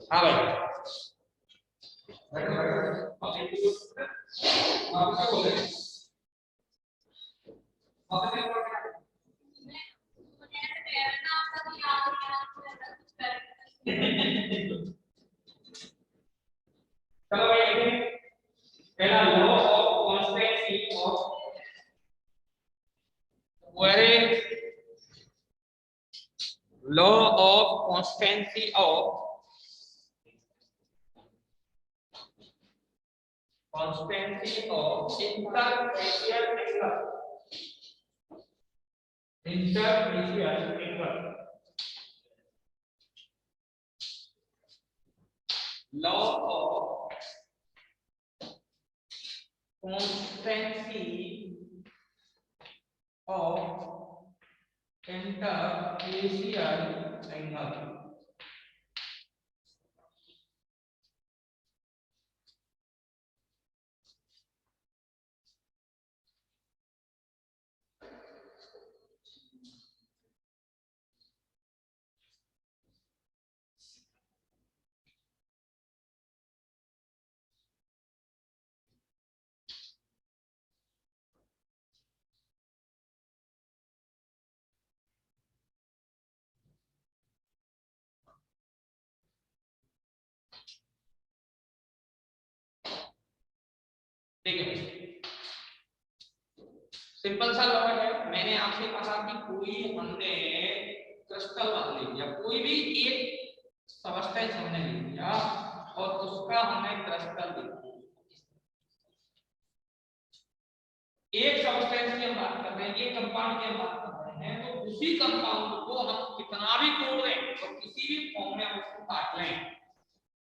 हाँ भाई चलो भाई लिखें पहला law of constituency of very law of constituency of interfacial angle law of constancy of interfacial angle ठीक है सिंपल सा लॉ है मैंने आपसे कहा कि कोई हमने क्रिस्टल मान लिया कोई भी एक सबस्टेंस हमने ले लिया और उसका हमने क्रिस्टल लिखा एक सबस्टेंस की हम बात कर रहे हैं एक कंपाउंड की हम बात कर रहे हैं तो उसी कंपाउंड को हम कितना भी तोड़ दें और किसी भी फॉर्म में हम उसको काट लें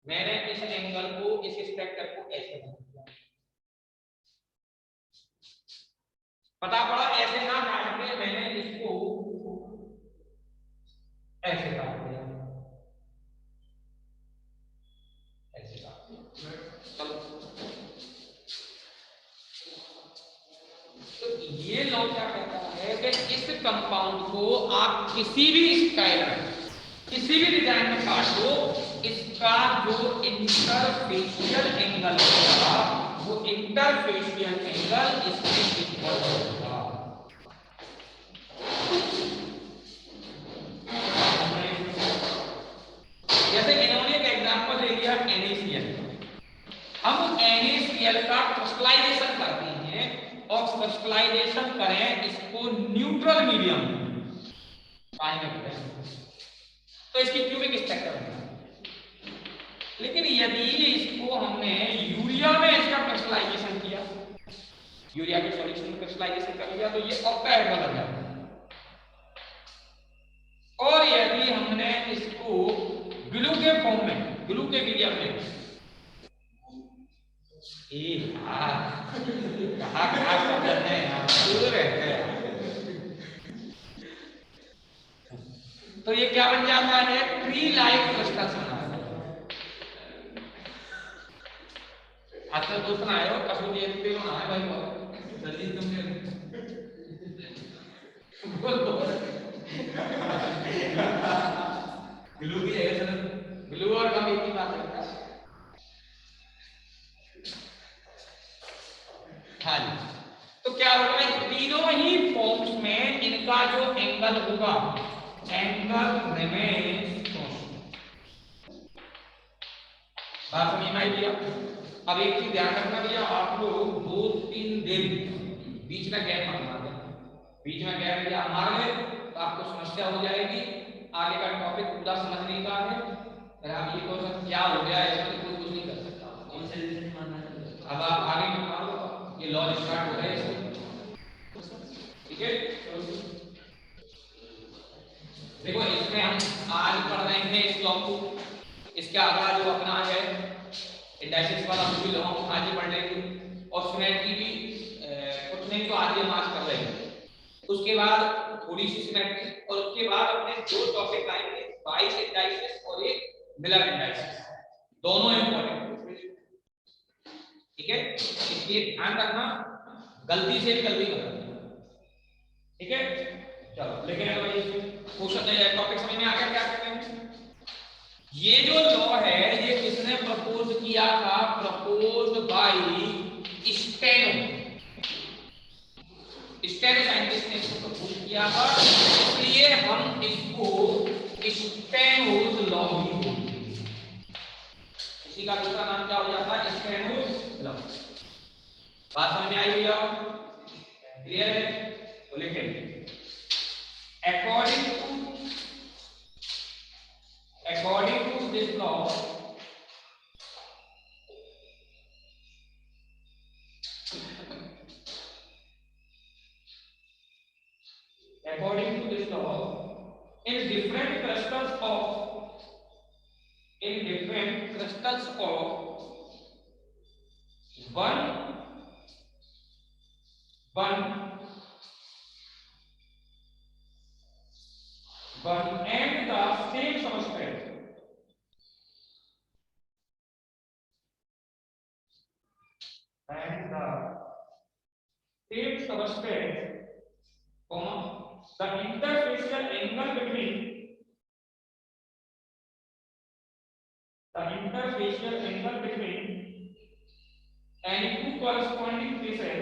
मैंने इस एंगल को इस स्ट्रक्चर को ऐसे बना दिया पता पड़ा ऐसे ना काट के मैंने इसको ऐसे काट दिया कंपाउंड को आप किसी भी स्टाइल में, किसी भी डिजाइन में काट दो, इसका जो इंटरफेशियल एंगल होगा वो इंटरफेशियल एंगल इसके इक्वल होगा। जैसे इन्होंने एक एग्जांपल ले लिया NaCl, हम NaCl का क्रिस्टलाइजेशन करते हैं और क्रिस्टलाइजेशन करें इसको न्यूट्रल मीडियम पानी में करें तो इसकी क्यूबिक स्ट्रक्चर बनता है। लेकिन यदि इसको हमने यूरिया में इसका क्रिस्टलाइजेशन किया, यूरिया के सॉल्यूशन में क्रिस्टलाइजेशन कर लिया तो ये ऑक्टाहेड्रल बन जाता है। और यदि हमने इसको ग्लू के फॉर्म में, ग्लू के मीडियम में, तो ये क्या बन जाता है? ट्री लाइक क्रिस्टल्स बना। आजकल दोस्त ना आयो कसो ये पे ना है भाई, बहुत जल्दी तुमने बोल बोल ग्लू की जगह चलो, ग्लू और गम एक ही बात है। हाँ जी, तो क्या होगा? तीनों ही फॉर्म्स में इनका जो एंगल होगा, एंगल रिमेन्स कांस्टेंट। बात समझ में आई भैया? अब एक चीज ध्यान रखना भैया, आप लोग 2-3 दिन बीच में गैप मत मारना। बीच में गैप भैया मार ले तो आपको समस्या हो जाएगी, आगे का टॉपिक पूरा समझने का है। फिर आप ये क्वेश्चन क्या हो गया इसमें कोई कुछ नहीं कर सकता। कौन से रीजन मानना है? अब आप आगे में मान लो ये लॉ स्टार्ट हो गए इसमें, ठीक है? देखो इसमें हम आज पढ़ रहे हैं इस लॉ को, इसके अगला जो अपना है इंडाइसिस वाला वो भी लॉ हम आज ही पढ़ लेंगे, और सिमेट्री भी कुछ नहीं तो आज हम आज कर लेंगे। उसके बाद थोड़ी सी सिमेट्री, और उसके बाद अपने दो टॉपिक आएंगे, बाइस इंडाइसिस और एक मिलर इंडाइसिस, दोनों इंपॉर्टेंट, ठीक है? इसलिए ध्यान रखना, गलती से भी गलती मत करना, ठीक है? चलो लेकिन क्वेश्चन टॉपिक समझ में आ गया क्या करते हैं? ये जो लॉ है ये किसने प्रपोज किया था? Proposed by steno, steno scientist ने इसको प्रपोज किया था, इसलिए हम इसको स्टेनोज लॉ भी बोलते हैं। इसी का दूसरा नाम क्या हो जाता है? स्टेनोज लॉ। बात समझ में आई भैया? क्लियर है? तो लेकिन according to this law, in different crystals of one and the same substance, the interfacial angle between any two corresponding faces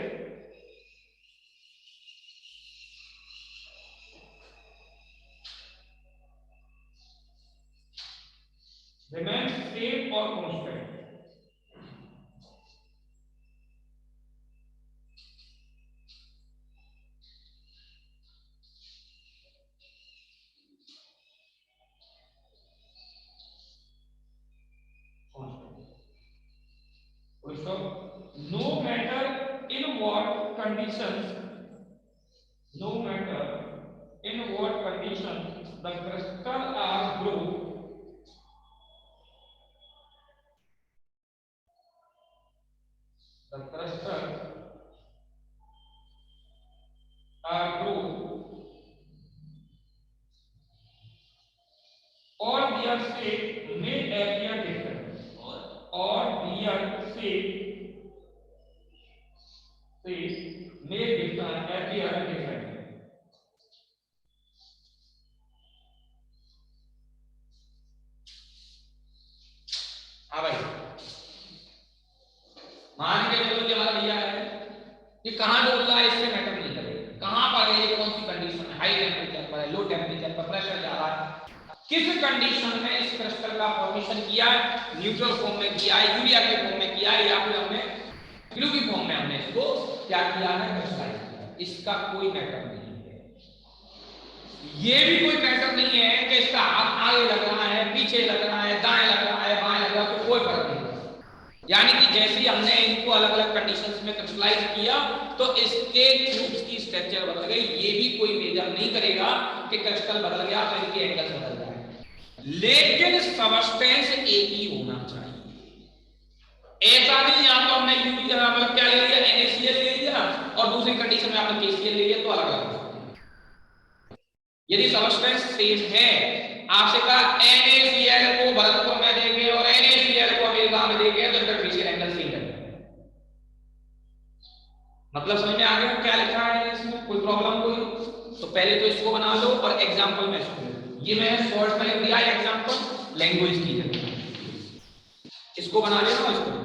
remains same or constant. No matter in what conditions, the crystal are grouped, or their shape may appear different, or their shape may appear different. Condition में इस crystal का formation किया है, neutral form में किया है, urea के form में किया है, या फिर हमने ग्लू की फॉर्म में हमने इसको क्या किया है, क्रिस्टलाइज किया। इसका कोई मैटर नहीं है, ये भी कोई मैटर नहीं है कि इसका हाथ आगे लग रहा है, पीछे लग रहा है, दाएं लग रहा है, बाएं लग रहा है, तो कोई फर्क नहीं। यानी कि जैसे ही हमने इनको अलग अलग कंडीशंस में क्रिस्टलाइज किया तो इसके क्यूब्स की स्ट्रक्चर बदल गई। ये भी कोई मेजर नहीं करेगा कि क्रिस्टल बदल गया तो इनके एंगल्स बदल जाए, लेकिन सबस्टेंस एक ही होना चाहिए। ऐसा नहीं यहाँ तो हमने यूरिया मतलब क्या ले लिया, NaCl ले लिया, और दूसरी कंडीशन में आपने KCl ले लिया, तो अलग अलग। यदि सबस्टेंस सेम है, आपसे कहा NaCl को भरतपुर में देंगे और NaCl को अमेरिका में देंगे, तो इंटरफेशियल एंगल सेम है। मतलब समझ में आ गया क्या लिखा है इसमें, कोई प्रॉब्लम कोई? तो पहले तो इसको बना लो और एग्जांपल में इसको, ये मैंने शॉर्ट में लिख दिया है एग्जांपल लैंग्वेज की है, इसको बना लेना इसको।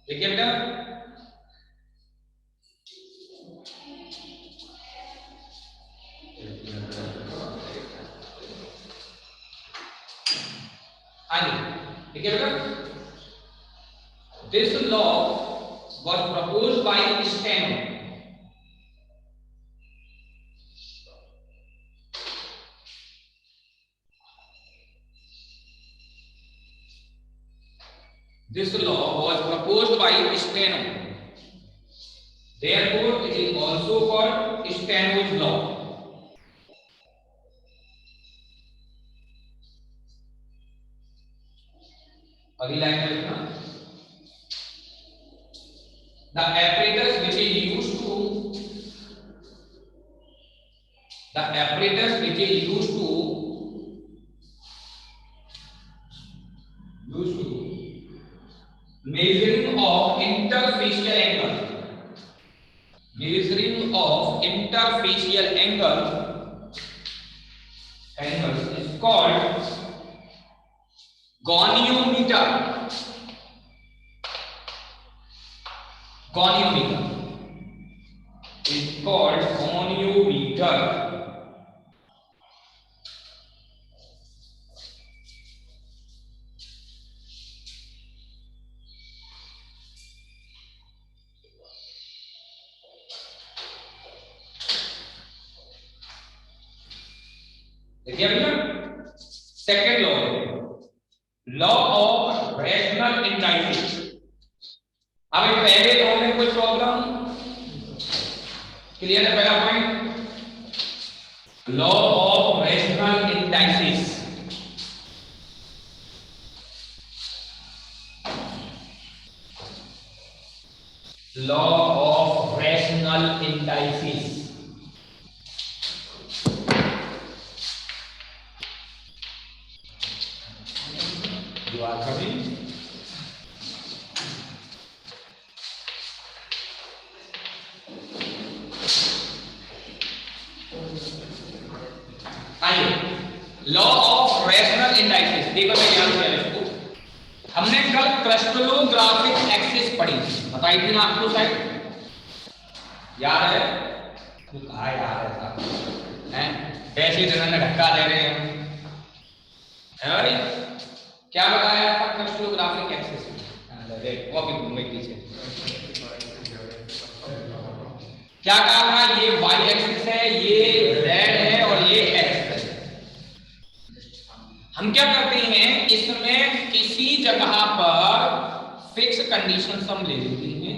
देखिए बेटा, हाँ जी देखिए बेटा, this law was proposed by Steno. This law was proposed by Steno. Therefore, it is also called Steno's law. अगली लाइन में लिखना, the apparatus which is used to measuring of interfacial angles is called goniometer. Is called goniometer. देखिए भैया, second law of rational indices. अब पहले law में कोई problem clear है? पहला point, law of rational indices. Law of rational indices, you are coming देखो मैं ध्यान दिया इसको, हमने कल क्रिस्टलोग्राफिक एक्सिस पढ़ी, बताई थी ना आपको, शायद याद है? तो कहा याद है साहब, हैं कैसे इतना धक्का दे रहे हैं है भाई? क्या बताया था क्रिस्टलोग्राफिक एक्सिस? कॉपी घूम गई पीछे। क्या कहा था? ये वाई एक्सिस है, ये जेड है और ये एक्स है। हम क्या करते हैं, इसमें किसी जगह पर फिक्स कंडीशन हम ले लेते हैं।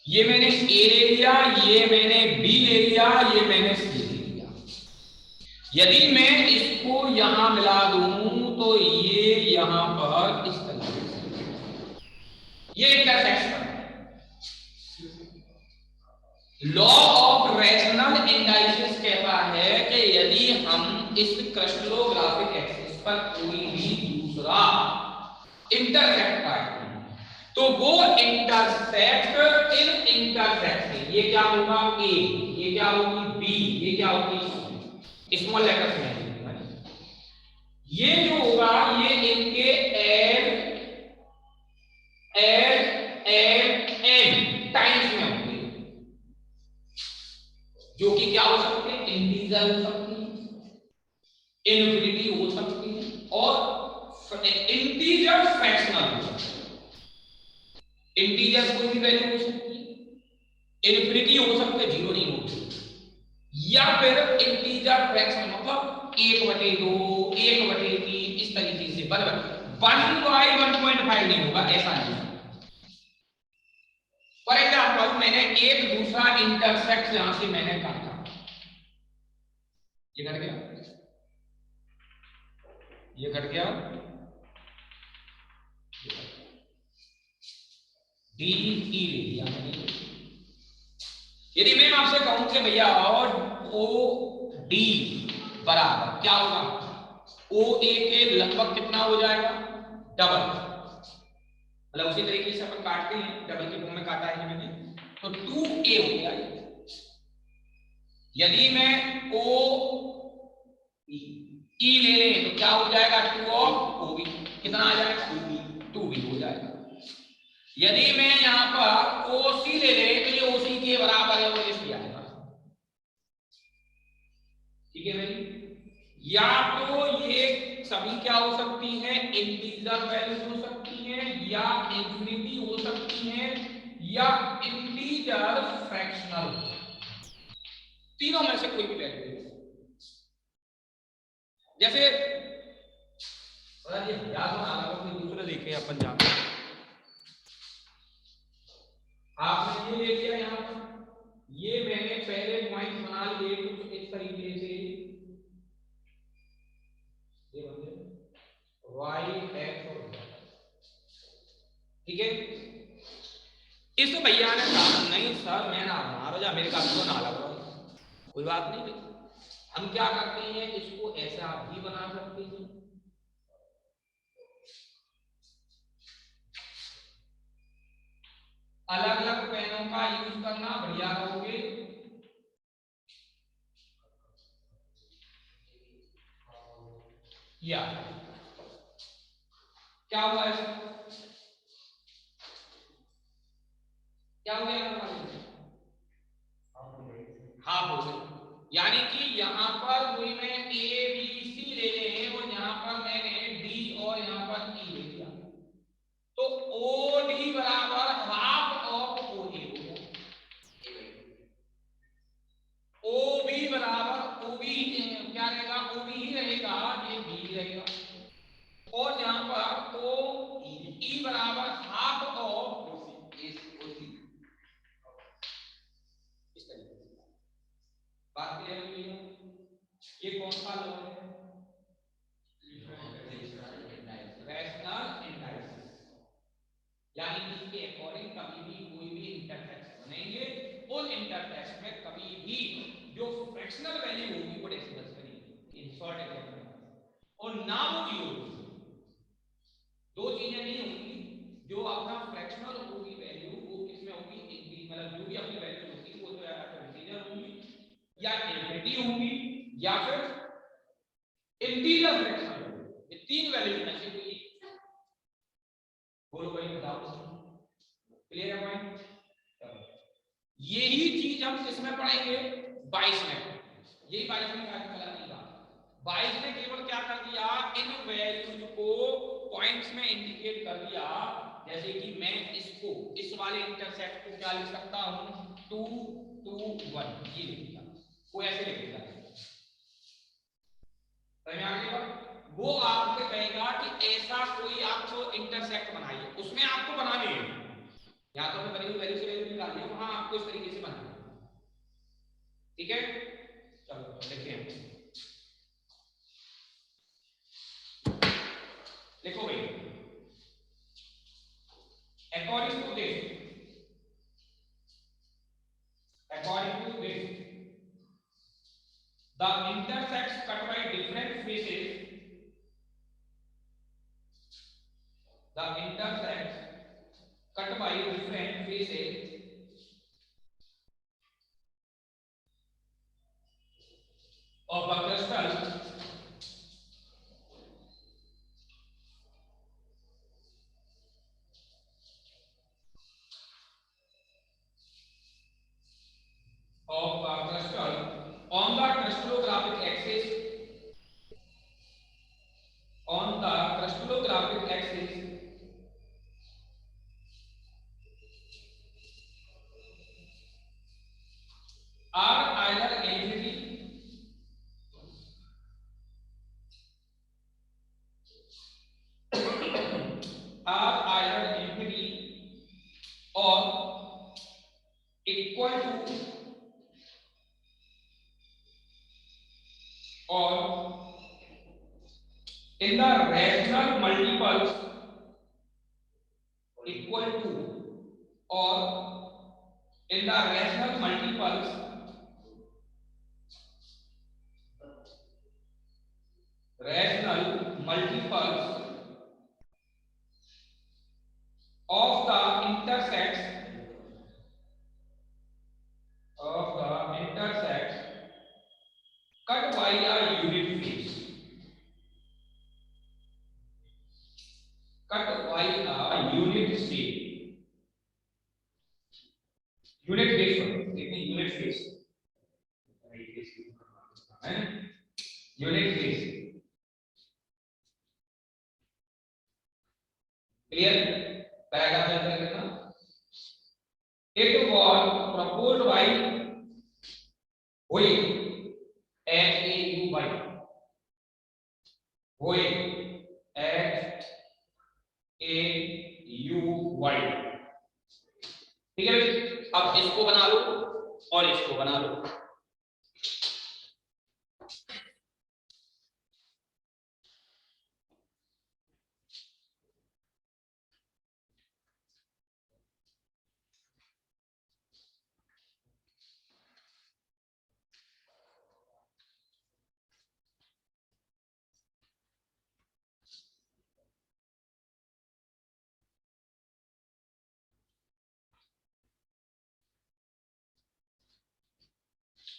ये मैंने ए ले लिया, ये मैंने बी ले लिया, ये मैंने सी ले लिया। यदि मैं इसको यहां मिला दूं तो ये यहां पर इस तरह से ये intersection. Law of rational indices कहता है कि यदि हम इस क्रिस्टलोग्राफिक एक्सिस पर कोई भी दूसरा इंटरसेक्ट काटते हैं तो वो इंटरसेक्ट इन इंटरसेक्ट से ये क्या होगा? ए, ये क्या होगी? बी, ये क्या होगी? स्मॉल लेटर्स में ये जो होगा ये इनके L L L N times में होंगे, जो कि क्या हो सकते हैं? इंटीजर हो सकती है, इनफिनिटी हो सकती है और इंटीजर फ्रैक्शनल हो सकती है। इंटीजर कोई भी वैल्यू हो सकती है, इनफिनिटी हो सकता है, जीरो नहीं होती, या फिर इंटीजर फ्रैक्शन मतलब 1/2, 1/3 इस तरीके से, बराबर 1/1.5 नहीं होगा, ऐसा नहीं। फॉर एग्जाम्पल मैंने एक दूसरा इंटरसेक्ट यहां से मैंने काटा, ये कट गया, ये कट गया, डी ई ले लिया मैंने। यदि मैं आपसे कहूं कि भैया और ओ डी बराबर क्या होगा? ओ ए के लगभग कितना हो जाएगा? डबल, मतलब उसी तरीके से अपन काटते हैं, डबल के फॉर्म में काटा है मैंने, तो 2a हो गया। यदि मैं ओ ई ले लें तो क्या हो जाएगा? 2 ऑफ ओ बी, कितना आ जाएगा? 2b हो जाएगा। यदि मैं यहां पर ओ सी ले लें तो ये ओ सी के बराबर है, वो इसलिए आएगा, ठीक है भाई? या तो ये सभी क्या हो सकती हैं? इंटीजर वैल्यूज हो सकती हैं, या इंफिनिटी हो सकती हैं, या इंटीजर फ्रैक्शनल, तीनों में से कोई भी वैल्यू। जैसे कोई दूसरे देखे अपन जाते, आपने ये ले लिया यहां पर, ये मैंने पहले पॉइंट बना लिए कुछ इस तरीके से, ये बन y x और ठीक है। इस भैया ने कहा नहीं सर मैं ना मारो जा, मेरे काम को ना लग रहा, कोई बात नहीं, हम क्या करते हैं इसको ऐसा भी बना सकते हैं। अलग अलग पेनों का यूज करना बढ़िया रहोगे। या क्या हुआ है? क्या हो गया? हाफ हो गए, यानी कि यहां पर कोई मैं ए बी सी ले ले और यहां पर मैंने डी और यहां पर ई ले लिया, तो ओ डी बराबर हाफ ऑफ ओ ए हो गया, ओ बी बराबर ओ बी क्या रहेगा? ओ बी ही रहेगा, ये बी रहेगा, और यहां पर ओ ई बराबर हाफ ऑफ ओ सी, इस तरीके से बात क्लियर हुई है? ये कौन सा लॉ है? रैशनल इंडाइसिस, यानी कि इसके अकॉर्डिंग कभी भी कोई भी इंटरसेक्ट बनेंगे, उन इंटरसेक्ट में कभी भी जो फ्रैक्शनल वैल्यू होगी वो डिस्कस करेंगे, इन शॉर्ट एग्जांपल, और ना वो जीरो, दो चीजें नहीं होंगी, जो अपना फ्रैक्शनल होगी वैल्यू वो किसमें होगी? मतलब जो भी अपनी वैल्यू होगी वो तो इंटीजर होगी, या इन्फिनिटी होंगी या फिर इंटीजर फ्रैक्शन होगी। ये तीन वैल्यू में से कोई बोलो भाई, बताओ। क्लियर है पॉइंट? यही चीज हम किसमें पढ़ेंगे? 22 में। यही 22 में आगे चला नहीं था। 22 में केवल क्या कर दिया, इन वैल्यूज को पॉइंट्स में इंडिकेट कर दिया। जैसे कि मैं इसको, इस वाले इंटरसेक्ट को क्या लिख सकता हूं, 2 2 1, ये लिख दिया। वो ऐसे लिख दिया। समझ में आ गई? वो आपको कहेगा कि ऐसा कोई आपको इंटरसेक्ट बनाइए, उसमें आपको बनाने हैं, या तो मैं वैल्यू से वैल्यू निकाल लिया, वहां आपको इस तरीके से बनाना है। ठीक है, चलो देखते हैं। देखो भाई, according to this, the intersects cut by different faces, the intersects cut by different faces of a crystal on the crystallographic axis, on the crystallographic axis are either infinity or equal to or in the rational multiples equal to or in the rational multiples of the intersects cut by a unit phase, cut by a unit shape, unit phase, देखिए unit phase है, unit phase। Clear? Paragraph चल रहा है। It was proposed by Hoy, H-A-U-Y, Hoy, H-A-U-Y। ठीक है, अब इसको बना लो और इसको बना लो।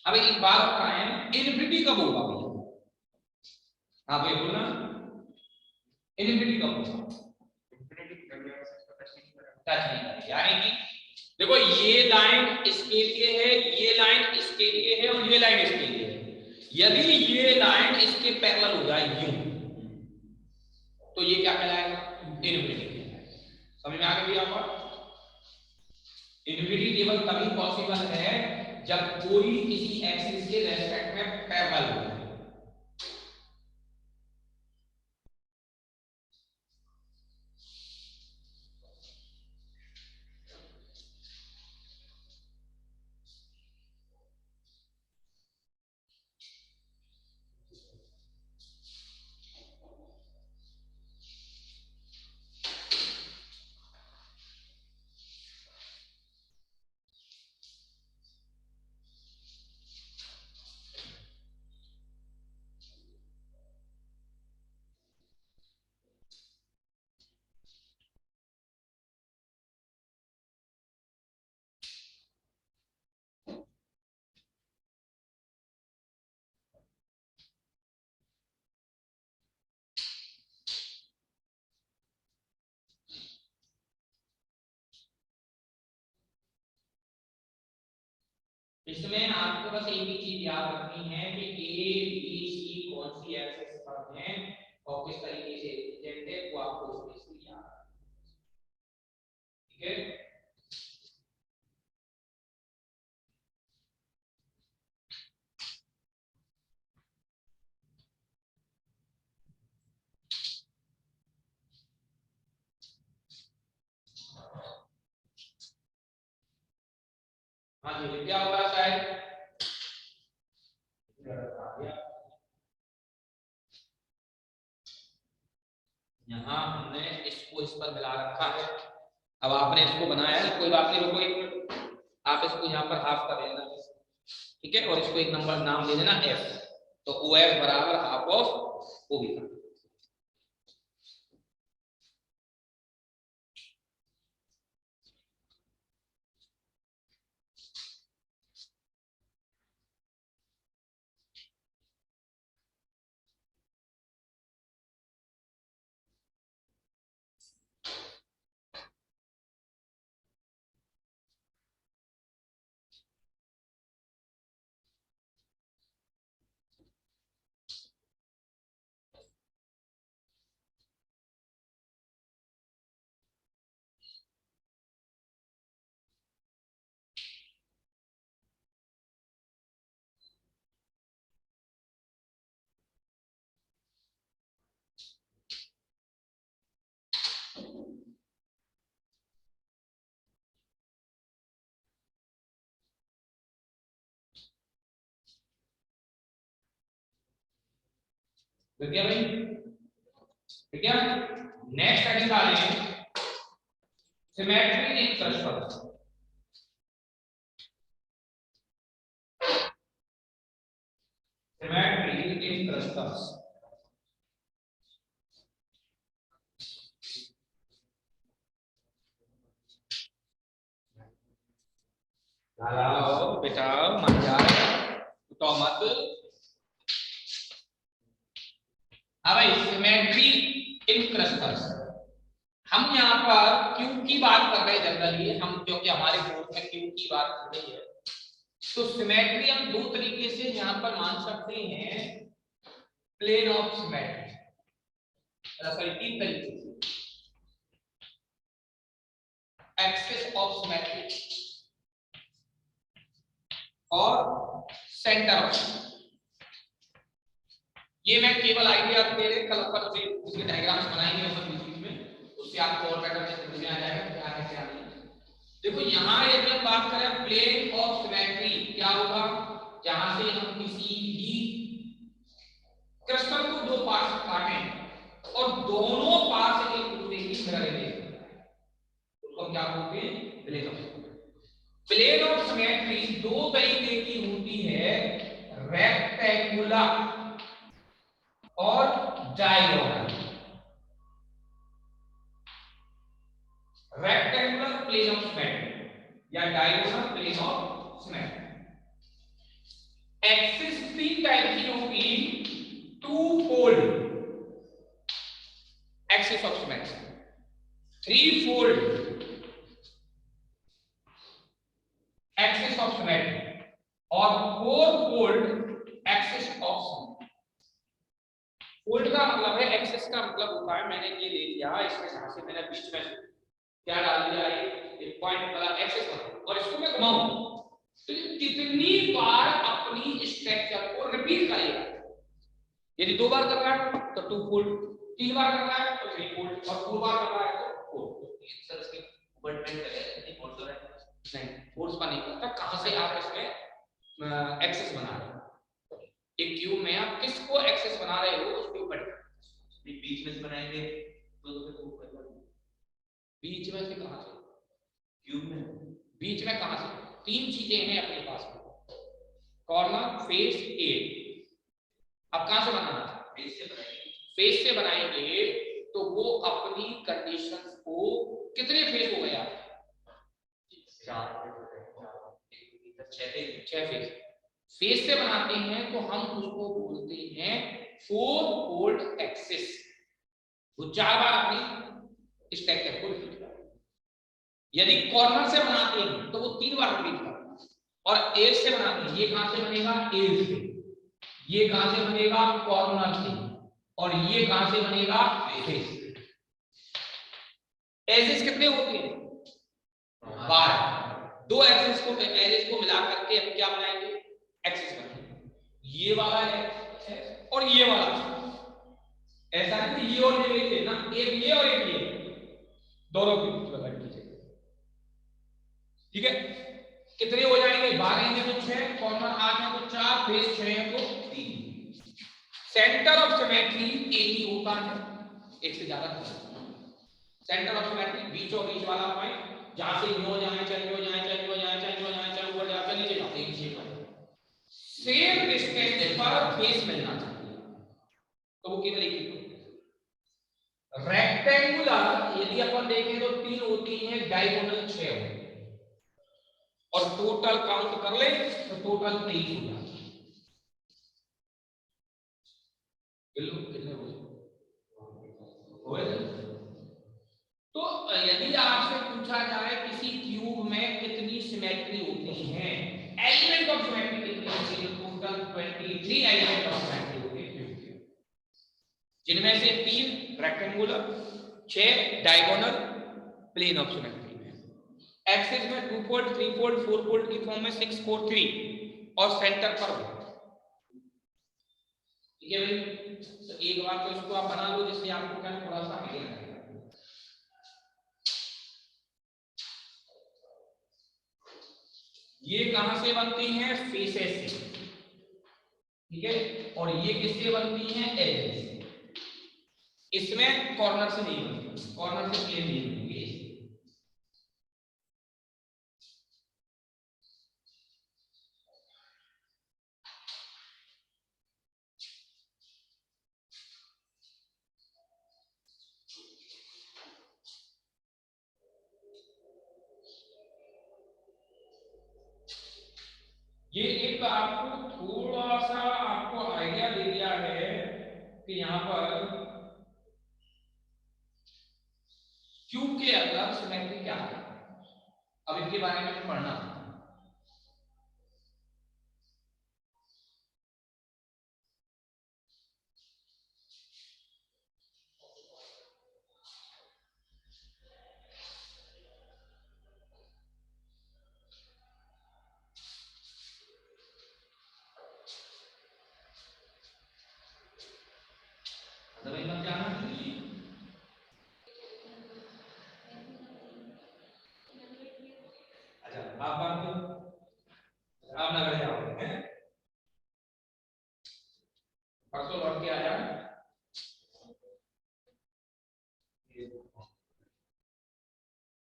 अब एक बात बताएं, इन्फिनिटी कब होगा भैया? हाँ भाई बोलना, इन्फिनिटी कब होगा? टच नहीं करेगी, यानी कि देखो ये लाइन इसके लिए है, ये लाइन इसके लिए है और ये लाइन इसके लिए है। यदि ये लाइन इसके पैरेलल हो जाए यूं, तो ये क्या कहलाएगा? इन्फिनिटी कहलाएगा। समझ में आ गई यहां पर? इन्फिनिटी केवल तभी पॉसिबल है जब कोई किसी एक्सिस के रेस्पेक्ट में पैरेलल हो। इसमें आपको बस एक ही चीज याद रखनी है कि ए बी सी कौन सी एक्सिस पर हैं और किस तरीके से रिप्रेजेंट है वो आपको इसमें से याद रखना है। ठीक है, हाँ जी क्या होगा शायद यहाँ हमने इसको इस पर मिला रखा है। अब आपने इसको बनाया है, कोई बात नहीं, रुको एक मिनट, आप इसको यहाँ पर हाफ कर देना, ठीक है, और इसको एक नंबर नाम दे देना एफ। तो ओ एफ बराबर हाफ ऑफ ओ बी का। ठीक है भाई, ठीक है। नेक्स्ट स्टडी का है सिमेट्री इन क्लस्टर्स। सिमेट्री इन क्लस्टर्स, लाओ बिठाओ मान जाए तो मत। हाँ भाई, सिमेट्री इन क्लस्टर्स, हम यहाँ पर क्यू की बात कर रहे हैं जनरली हम, क्योंकि हमारे कोर्स में क्यू की बात हो रही है। तो सिमेट्री हम दो तरीके से यहाँ पर मान सकते हैं, प्लेन ऑफ सिमेट्री, सॉरी तीन तरीके से, एक्सिस ऑफ सिमेट्री और सेंटर ऑफ। ये मैं केवल आइडिया दे रहे, कल पर से उसके डायग्राम्स बनाएंगे ऊपर बीच में, उससे आपको और बेटर से समझ में आ जाएगा क्या है क्या नहीं। देखो यहाँ यदि हम बात करें प्लेन ऑफ सिमेट्री, क्या होगा, जहां से हम किसी भी क्रिस्टल को दो पार्ट में काटें और दोनों पार्ट एक दूसरे की मिरर इमेज बनता है, उसको क्या बोलते हैं, plane of symmetry. Plane of symmetry दो तरीके की होती है, रेक्टेंगुलर और diagonal. Rectangular plane of symmetry या diagonal plane of symmetry. Axis तीन टाइप की होगी, two fold axis of symmetry, three fold axis of symmetry और four fold axis of symmetry. Fold का मतलब है, एक्सिस का मतलब होता है, मैंने ये ले लिया, इसमें जहां से मैंने बीच में क्या डाल दिया, एक पॉइंट वाला एक्सिस और इसको मैं घुमाऊं तो ये कितनी बार अपनी स्ट्रक्चर को रिपीट करेगा। यदि दो बार कर रहा है तो टू फोल्ड, तीन बार कर रहा है तो थ्री फोल्ड और फोर बार कर रहा है तो फोर। सर इसके ऊपर डिपेंड करेगा कितनी फोर्स हो रहा है, नहीं फोर्स पर नहीं करता, कहां से आप इसमें एक्सेस बना रहे हो, एक क्यूब में आप किसको एक्सेस बना रहे हो उसके ऊपर। बीच में से बनाएंगे तो बीच में से कहां से, क्यूब में बीच में कहां से, तीन चीजें हैं अपने पास में, कॉर्नर, फेस, एज। अब कहां से बनाना है, फेस से बनाएंगे, फेस से बनाएंगे तो वो अपनी कंडीशंस को, कितने फेस हो गया, छह फेस, फेस से बनाते हैं तो हम उसको बोलते हैं फोर फोल्ड एक्सिस। वो चार बार अपनी स्ट्रक्चर को रिपीट करता है। यदि कॉर्नर से बनाते हैं तो वो तीन बार रिपीट करता है, और एज से बनाते हैं। ये कहां से बनेगा? एज से। ये कहां से बनेगा? कॉर्नर से। और ये कहां से बनेगा? फेस से। एजेस कितने होते हैं? 12। दो एजेस को मिला करके हम क्या बनाएंगे? एक्सिस बनाएंगे। ये वाला है और ये वाला है। ऐसा नहीं ये और ये लेते ना, एक ये और एक ये, दोनों के बीच में लगा दीजिए। ठीक है, कितने हो जाएंगे? 12 है तो 6, कॉर्नर 8 है तो 4, फेस 6 है तो 3। सेंटर ऑफ सिमेट्री एक ही होता है, एक से ज्यादा नहीं। सेंटर ऑफ सिमेट्री बीच और बीच वाला पॉइंट, जहां से न्यू जाए चाहे न्यू जाए चाहे न्यू जाए चाहे न्यू जाए चाहे ऊपर जाकर नीचे जाते हैं, शेप है। सेम डिस्टेंस पर फेस मिलना चाहिए, तो वो केवल एक ही। रेक्टेंगुलर यदि अपन देखें तो 3 होती हैं, डायगोनल 6 होती हैं, और टोटल काउंट कर ले तो टोटल 23 हो जाता है। कितने हो? तो यदि आपसे पूछा जाए किसी क्यूब में कितनी सिमेट्री होती है, एलिमेंट ऑफ सिमेट्री कितनी होती है? टोटल 23 एलिमेंट ऑफ सिमेट्री होते हैं, जिनमें से 3 rectangular, 6 diagonal plane of symmetry में, एक्सिस में 2 फोल्ड 3 फोल्ड 4 फोल्ड की फॉर्म में 6 4 3 और सेंटर पर। ठीक है भाई, तो एक बार तो इसको आप बना लो जिससे आपको क्या थोड़ा सा आइडिया है। ये कहां से बनती हैं? फेसेस से। ठीक है, और ये किससे बनती हैं? एजेस से। इसमें कॉर्नर से नहीं बनती, कॉर्नर से प्लेन नहीं बनेंगे। ये एक आपको थोड़ा सा आपको आइडिया दे दिया है कि यहां पर क्यूब के अंदर सिमेट्री क्या है। अब इनके बारे में पढ़ना। आप ना कर जाओ हैं, परसों लौट के आ जाओ।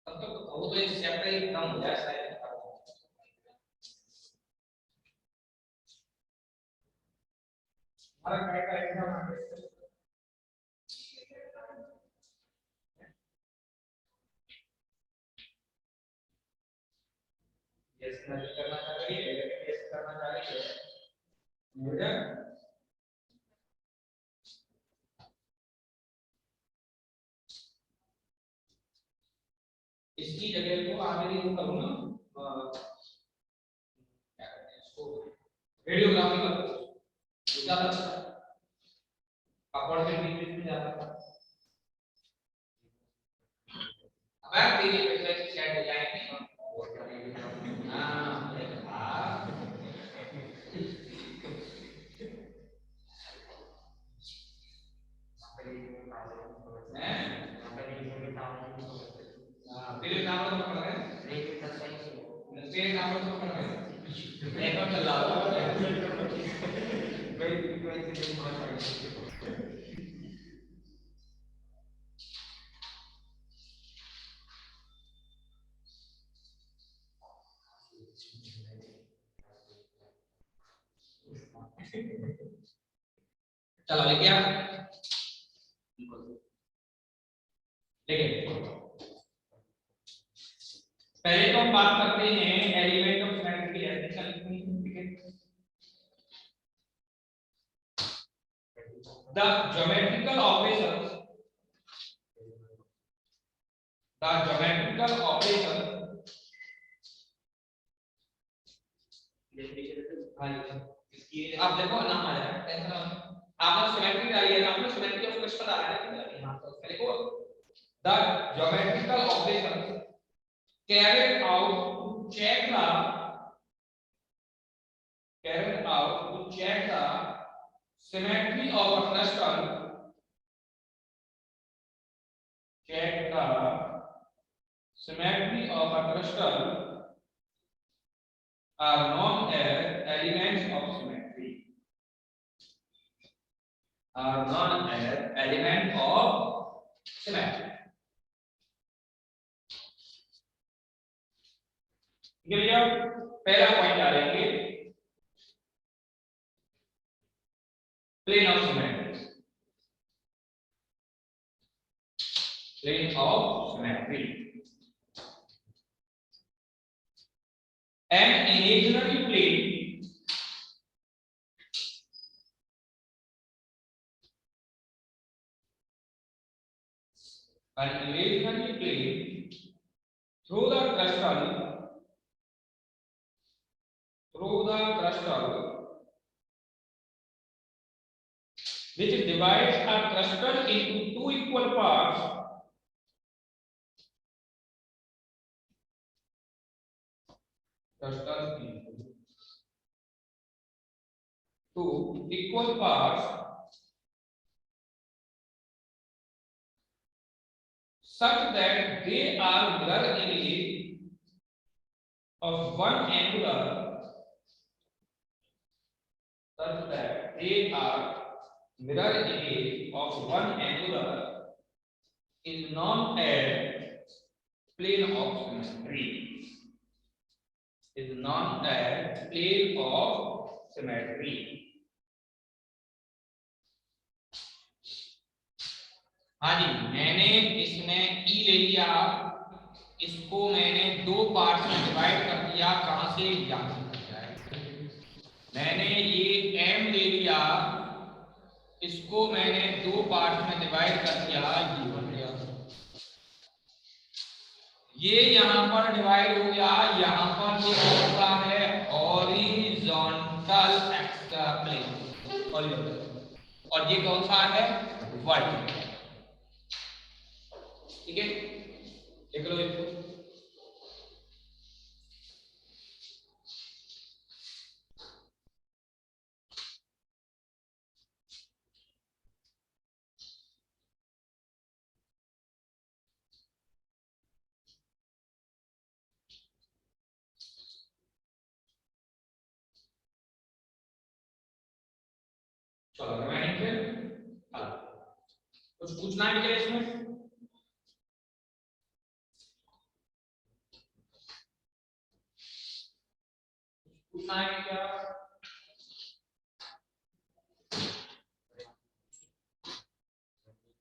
तब तक वो तो एक चैप्टर ही खत्म हो जाए शायद। हमारा काय का एग्जाम आ गया। यस करना चाह रही है, यस करना चाह रही है मुझे। इसकी जगह को आगे नहीं करूँ ना, क्या कहते हैं इसको, रेडियोग्राफी का ज्यादा अपवर्ड के बीच में जाता था। अब तेरी वेबसाइट सेट हो जाएगी। हां तेरे नाम तो पकड़ रहे हैं, तेरे नाम तो पकड़ रहे हैं, देखो चल रहा चलो लेके आ। देखिए पहले तो हम बात करते हैं एलिमेंट ऑफ सिमेट्री की। ऐसे चलती है the geometrical operations, the geometrical operation हाँ जी, आप देखो नाम आ जाएगा, टेंशन मत। आपने सिमेट्री डाली है, आपने सिमेट्री ऑफ क्वेश्चन डाला है यहाँ पर, देखो the geometrical operation carried out to check the symmetry of a crystal, check the symmetry of a crystal are known as elements of symmetry, are known as element of symmetry. ठीक है भैया, पहला point आ जाएंगे plane of symmetry, plane of symmetry, an imaginary plane through the crystal which divides a crystal into two equal parts, such that they are mirror image of one angular, such that they are mirror image of one angular is known as plane of symmetry, is known as plane of symmetry. हाँ जी, मैंने इसमें ई ले लिया, इसको मैंने दो part में divide कर दिया, कहां से, यहां से। मैंने ये एम ले लिया, इसको मैंने दो पार्ट में डिवाइड कर दिया, ये बन गया, ये यहां पर डिवाइड हो गया, यहां पर ये कौन सा है, हॉरिजॉन्टल प्लेन, और ये कौन सा है, वर्टिकल। ठीक है, देख लो इसको, चलो रिमाइंड पे कुछ पूछना है क्या इसमें, पूछना है क्या?